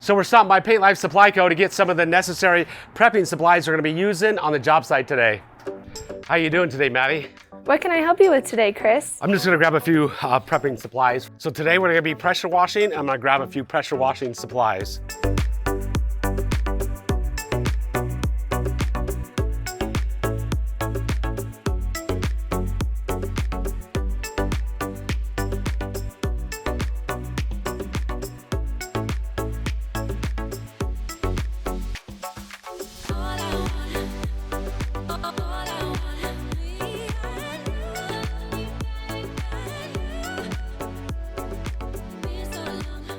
So we're stopping by Paint Life Supply Co. to get some of the necessary prepping supplies we're going to be using on the job site today. How you doing today, Maddie? What can I help you with today, Chris? I'm just going to grab a few prepping supplies. So today we're going to be pressure washing. I'm going to grab a few pressure washing supplies.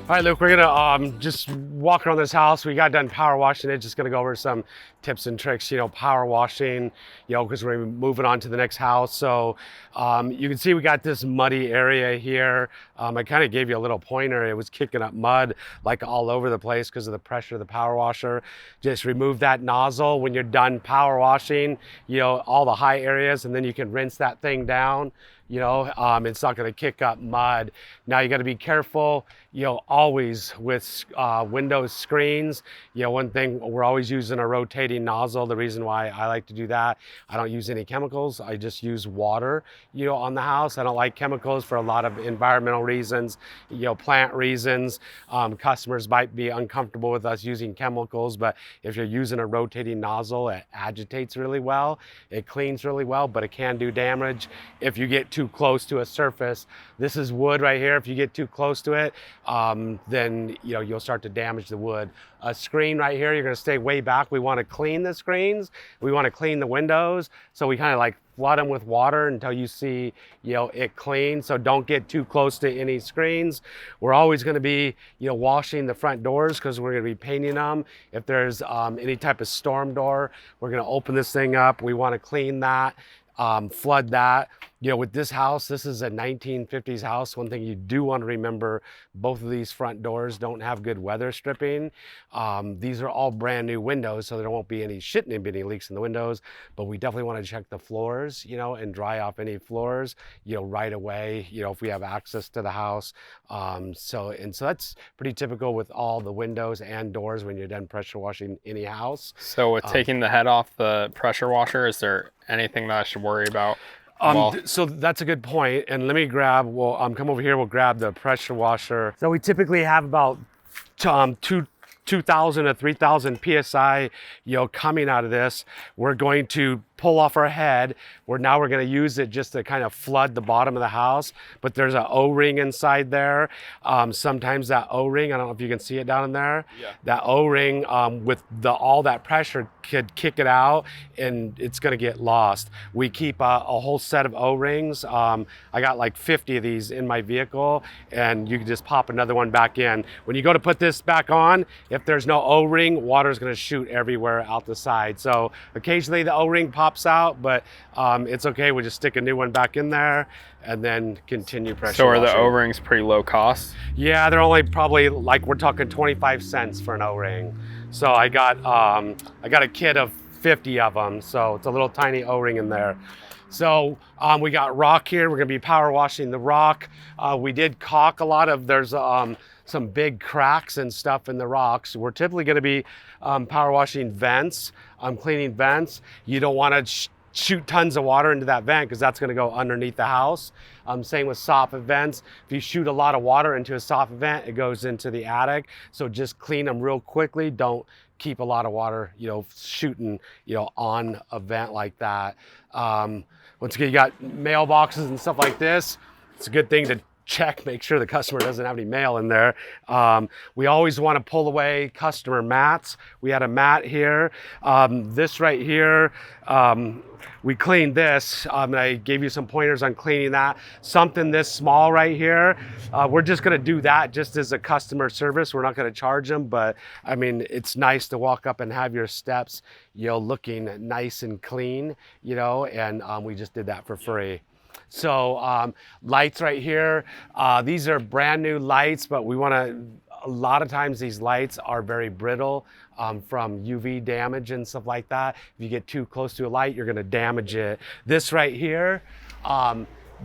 All right, Luke, we're gonna just walk around this house. We got done power washing it. Just gonna go over some tips and tricks, power washing, because we're moving on to the next house. So you can see we got this muddy area here. I kind of gave you a little pointer. It was kicking up mud like all over the place because of the pressure of the power washer. Just remove that nozzle when you're done power washing, all the high areas, and then you can rinse that thing down. It's not going to kick up mud. Now you got to be careful, always with windows screens. One thing, we're always using a rotating nozzle. The reason why I like to do that, I don't use any chemicals. I just use water, on the house. I don't like chemicals for a lot of environmental reasons, plant reasons. Customers might be uncomfortable with us using chemicals, but if you're using a rotating nozzle, it agitates really well. It cleans really well, but it can do damage if you get too close to a surface. This is wood right here. If you get too close to it, then you'll start to damage the wood. A screen right here, you're going to stay way back. We want to clean the screens. We want to clean the windows. So we kind of like flood them with water until you see it clean. So don't get too close to any screens. We're always going to be washing the front doors because we're going to be painting them. If there's any type of storm door, we're going to open this thing up. We want to clean that. Flood that. With this house, this is a 1950s house. One thing you do want to remember, both of these front doors don't have good weather stripping. These are all brand new windows, so there won't be any leaks in the windows, but we definitely want to check the floors, and dry off any floors, right away, if we have access to the house. So that's pretty typical with all the windows and doors when you're done pressure washing any house. So with taking the head off the pressure washer, is there anything that I should worry about? So that's a good point. And let me grab, come over here, we'll grab the pressure washer. So we typically have about 2,000 to 3,000 PSI, coming out of this. We're going to pull off our head. Now we're going to use it just to kind of flood the bottom of the house, but there's an O-ring inside there. Sometimes that O-ring, I don't know if you can see it down in there. Yeah. That O-ring with all that pressure could kick it out and it's going to get lost. We keep a whole set of O-rings. I got like 50 of these in my vehicle, and you can just pop another one back in. When you go to put this back on, if there's no O-ring, water's going to shoot everywhere out the side. So occasionally the O-ring pops out, but it's okay. We just stick a new one back in there and then continue pressure So are washing. the O-rings pretty low cost? Yeah, they're only probably we're talking 25 cents for an O-ring. So I got a kit of 50 of them. So it's a little tiny O-ring in there. So we got rock here. We're gonna be power washing the rock. We did caulk a lot of, there's some big cracks and stuff in the rocks. We're typically gonna be power washing vents, cleaning vents. You don't wanna shoot tons of water into that vent because that's gonna go underneath the house. Same with soffit vents. If you shoot a lot of water into a soffit vent, it goes into the attic. So just clean them real quickly. Don't keep a lot of water, shooting, on a vent like that. Once again, you got mailboxes and stuff like this. It's a good thing to check, make sure the customer doesn't have any mail in there. We always want to pull away customer mats. We had a mat here. This right here, we cleaned this. I gave you some pointers on cleaning that. Something this small right here, we're just going to do that just as a customer service. We're not going to charge them, but I mean, it's nice to walk up and have your steps, looking nice and clean, and we just did that for free. So lights right here, these are brand new lights, but we want to, a lot of times these lights are very brittle from UV damage and stuff like that. If you get too close to a light, you're going to damage it. This right here,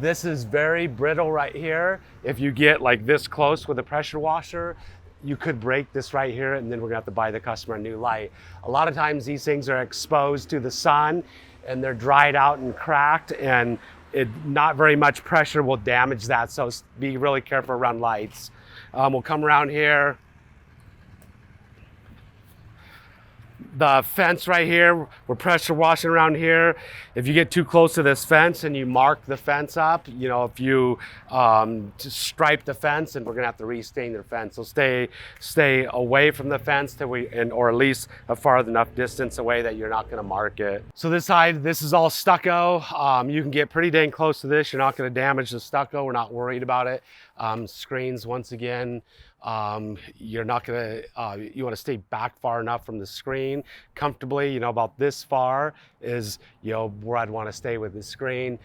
this is very brittle right here. If you get like this close with a pressure washer, you could break this right here, and then we're gonna have to buy the customer a new light. A lot of times these things are exposed to the sun and they're dried out and cracked, and not very much pressure will damage that, so be really careful around lights. We'll come around here. The fence right here, we're pressure washing around here. If you get too close to this fence and you mark the fence up, you know, if you just stripe the fence, and we're gonna have to restain the fence. So stay away from the fence or at least a far enough distance away that you're not gonna mark it. So this side, this is all stucco. You can get pretty dang close to this. You're not gonna damage the stucco. We're not worried about it. Screens, once again, you're not gonna, you wanna stay back far enough from the screen comfortably, you know, about this far is, you know, where I'd wanna stay with the screen.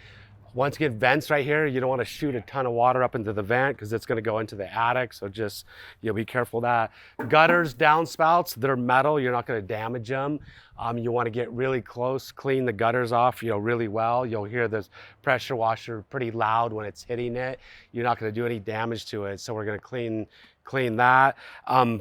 Once you get vents right here, you don't wanna shoot a ton of water up into the vent because it's gonna go into the attic, so just, you know, be careful of that. Gutters, downspouts, they're metal, you're not gonna damage them. You wanna get really close, clean the gutters off, you know, really well. You'll hear this pressure washer pretty loud when it's hitting it. You're not gonna do any damage to it, so we're gonna clean that.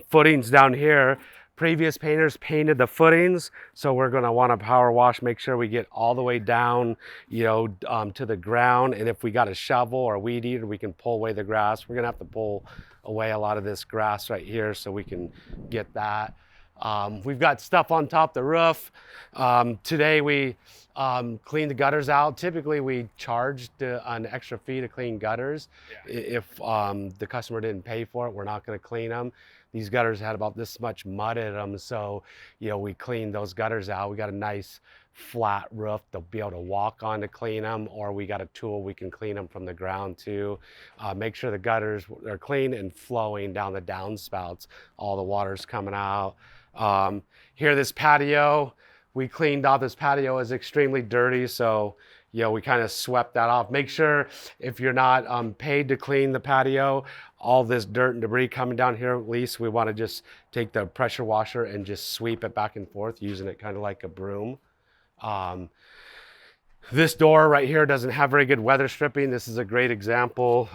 Footings down here, previous painters painted the footings, so we're going to want to power wash, make sure we get all the way down, you know, to the ground. And if we got a shovel or a weed eater, we can pull away the grass. We're going to have to pull away a lot of this grass right here so we can get that. We've got stuff on top of the roof. Today we cleaned the gutters out. Typically we charged an extra fee to clean gutters. Yeah. If the customer didn't pay for it, we're not going to clean them. These gutters had about this much mud in them, so, you know, we cleaned those gutters out. We got a nice flat roof to be able to walk on to clean them, or we got a tool we can clean them from the ground too. Make sure the gutters are clean and flowing down the downspouts. All the water's coming out. Here, this patio, we cleaned off. This patio is extremely dirty, so, you know, we kind of swept that off. Make sure if you're not paid to clean the patio, all this dirt and debris coming down here, at least we want to just take the pressure washer and just sweep it back and forth, using it kind of like a broom. This door right here doesn't have very good weather stripping. This is a great example.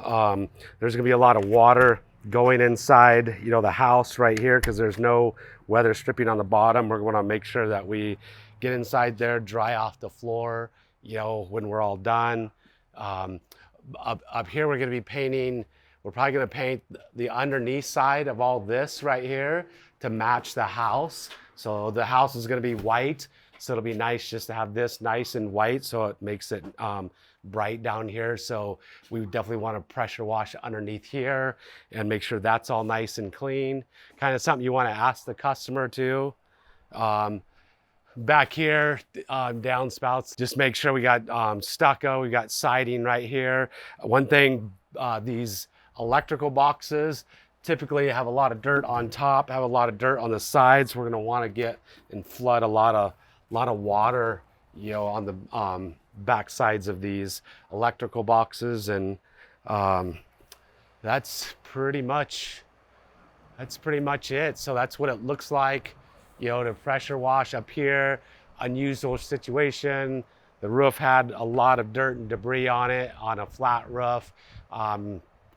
There's gonna be a lot of water going inside, you know, the house right here because there's no weather stripping on the bottom. We're gonna make sure that we get inside there, dry off the floor, you know, when we're all done. Up here, we're gonna be painting, we're probably gonna paint the underneath side of all this right here to match the house. So the house is gonna be white. So it'll be nice just to have this nice and white, so it makes it bright down here. So we definitely want to pressure wash underneath here and make sure that's all nice and clean. Kind of something you want to ask the customer too. Back here, downspouts, just make sure we got stucco, we got siding right here. One thing, these electrical boxes typically have a lot of dirt on top, have a lot of dirt on the sides. We're going to want to get and flood a lot of water, you know, on the back sides of these electrical boxes. And that's pretty much it. So that's what it looks like, you know, to pressure wash up here. Unusual situation. The roof had a lot of dirt and debris on it, on a flat roof.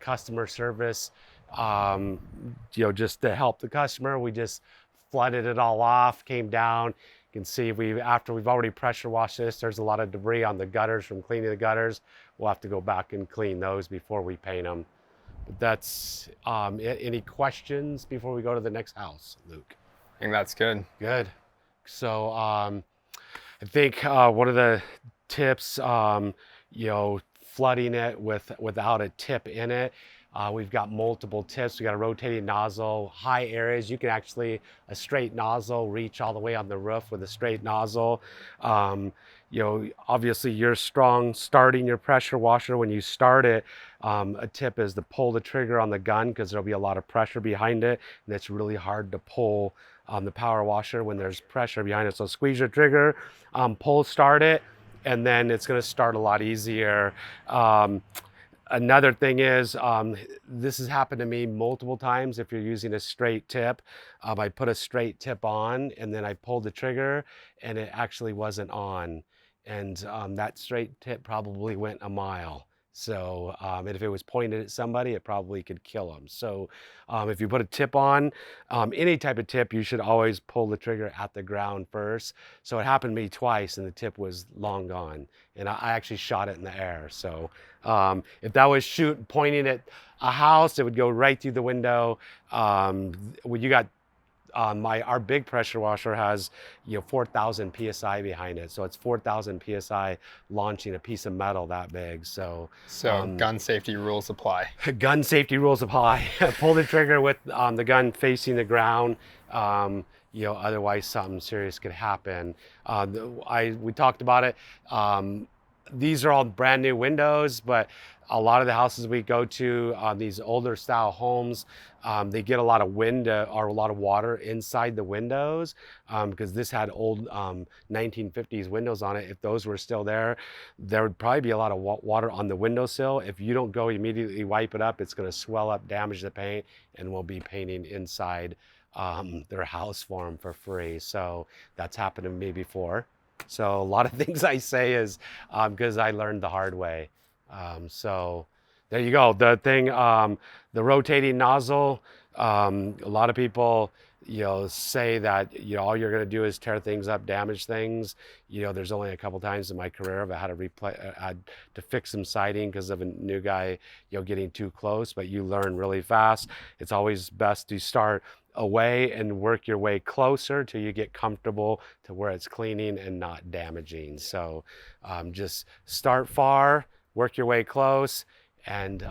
Customer service, you know, just to help the customer, we just flooded it all off, came down. You can see after we've already pressure washed this, there's a lot of debris on the gutters from cleaning the gutters. We'll have to go back and clean those before we paint them. But that's it. Any questions before we go to the next house, Luke? I think that's good. Good. So I think one of the tips, you know, flooding it without a tip in it. We've got multiple tips. We got a rotating nozzle, high areas. You can actually, a straight nozzle, reach all the way on the roof with a straight nozzle. You know, obviously you're strong starting your pressure washer. When you start it, a tip is to pull the trigger on the gun because there'll be a lot of pressure behind it, and it's really hard to pull the power washer when there's pressure behind it. So squeeze your trigger, pull start it, and then it's going to start a lot easier. Another thing is, this has happened to me multiple times. If you're using a straight tip, I put a straight tip on and then I pulled the trigger and it actually wasn't on. And that straight tip probably went a mile. So, and if it was pointed at somebody, it probably could kill them. So, if you put a tip on, any type of tip, you should always pull the trigger at the ground first. So it happened to me twice, and the tip was long gone, and I actually shot it in the air. So, if that was pointing at a house, it would go right through the window. When you got our big pressure washer has 4,000 psi behind it, so it's 4,000 psi launching a piece of metal that big. So gun safety rules apply. Gun safety rules apply. Pull the trigger with the gun facing the ground. Otherwise something serious could happen. We talked about it. These are all brand new windows, but a lot of the houses we go to, these older style homes, they get a lot of wind or a lot of water inside the windows, because this had old 1950s windows on it. If those were still there, there would probably be a lot of water on the windowsill. If you don't go immediately wipe it up, it's going to swell up, damage the paint, and we'll be painting inside their house for them for free. So that's happened to me before. So a lot of things I say is because I learned the hard way. So there you go. The thing, the rotating nozzle, a lot of people, say that, all you're going to do is tear things up, damage things. There's only a couple times in my career I've had to fix some siding because of a new guy, getting too close, but you learn really fast. It's always best to start away and work your way closer till you get comfortable to where it's cleaning and not damaging. So just start far, work your way close, and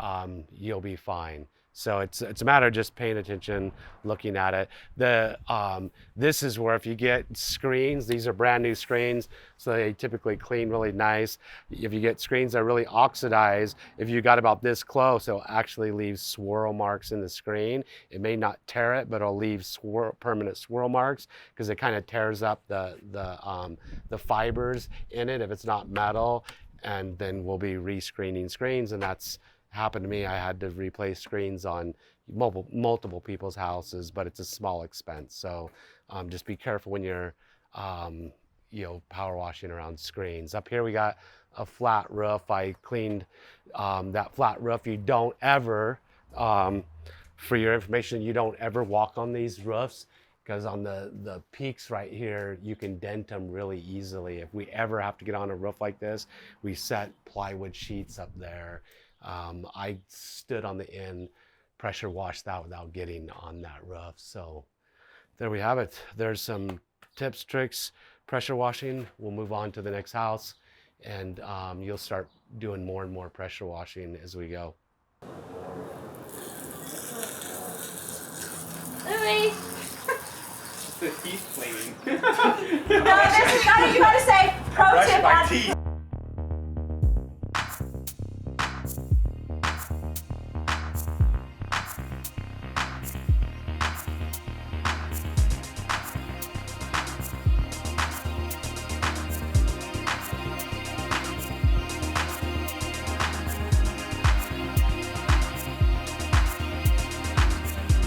you'll be fine. So it's a matter of just paying attention, looking at it. This is where if you get screens, these are brand new screens, so they typically clean really nice. If you get screens that are really oxidized, if you got about this close, it'll actually leave swirl marks in the screen. It may not tear it, but it'll leave permanent swirl marks because it kind of tears up the fibers in it if it's not metal. And then we'll be rescreening screens, and that's happened to me. I had to replace screens on multiple people's houses, but it's a small expense. So just be careful when you're power washing around screens. Up here we got a flat roof. I cleaned that flat roof. You don't ever, for your information, you don't ever walk on these roofs, because on the peaks right here, you can dent them really easily. If we ever have to get on a roof like this, we set plywood sheets up there. I stood on the end, pressure washed that without getting on that roof. So there we have it. There's some tips, tricks, pressure washing. We'll move on to the next house, and you'll start doing more and more pressure washing as we go. Louie! The teeth cleaning. No, this is not, you gotta say pro tip on